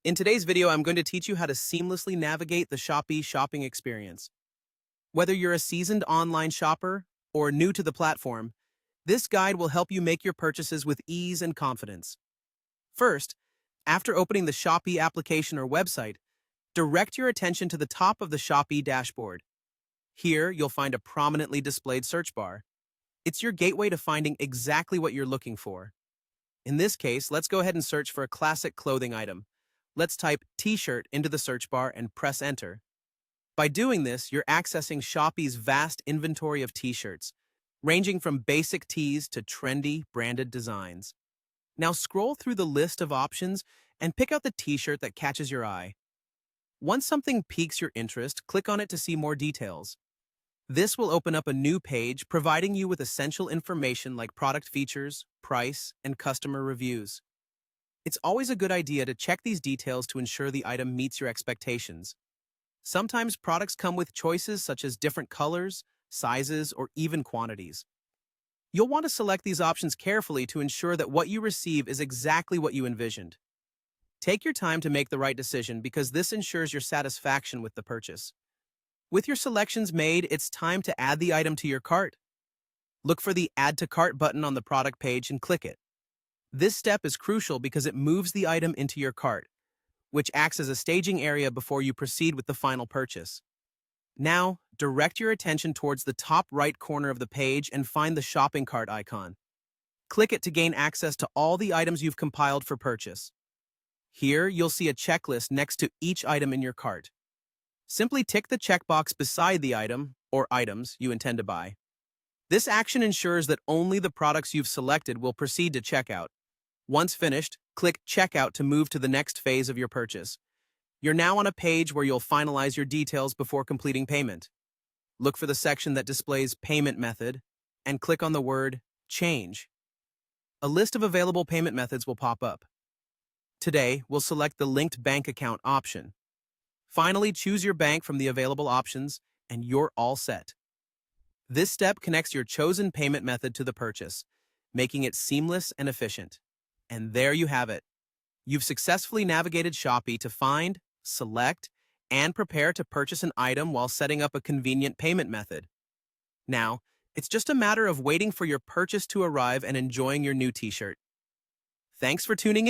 In today's video, I'm going to teach you how to seamlessly navigate the Shopee shopping experience. Whether you're a seasoned online shopper or new to the platform, this guide will help you make your purchases with ease and confidence. First, after opening the Shopee application or website, direct your attention to the top of the Shopee dashboard. Here, you'll find a prominently displayed search bar. It's your gateway to finding exactly what you're looking for. In this case, let's go ahead and search for a classic clothing item. Let's type t-shirt into the search bar and press enter. By doing this, you're accessing Shopee's vast inventory of t-shirts, ranging from basic tees to trendy, branded designs. Now scroll through the list of options and pick out the t-shirt that catches your eye. Once something piques your interest, click on it to see more details. This will open up a new page providing you with essential information like product features, price, and customer reviews. It's always a good idea to check these details to ensure the item meets your expectations. Sometimes products come with choices such as different colors, sizes, or even quantities. You'll want to select these options carefully to ensure that what you receive is exactly what you envisioned. Take your time to make the right decision because this ensures your satisfaction with the purchase. With your selections made, it's time to add the item to your cart. Look for the Add to Cart button on the product page and click it. This step is crucial because it moves the item into your cart, which acts as a staging area before you proceed with the final purchase. Now, direct your attention towards the top right corner of the page and find the shopping cart icon. Click it to gain access to all the items you've compiled for purchase. Here, you'll see a checklist next to each item in your cart. Simply tick the checkbox beside the item or items you intend to buy. This action ensures that only the products you've selected will proceed to checkout. Once finished, click Checkout to move to the next phase of your purchase. You're now on a page where you'll finalize your details before completing payment. Look for the section that displays Payment Method and click on the word Change. A list of available payment methods will pop up. Today, we'll select the Linked Bank Account option. Finally, choose your bank from the available options, and you're all set. This step connects your chosen payment method to the purchase, making it seamless and efficient. And there you have it. You've successfully navigated Shopee to find, select, and prepare to purchase an item while setting up a convenient payment method. Now, it's just a matter of waiting for your purchase to arrive and enjoying your new t-shirt. Thanks for tuning in.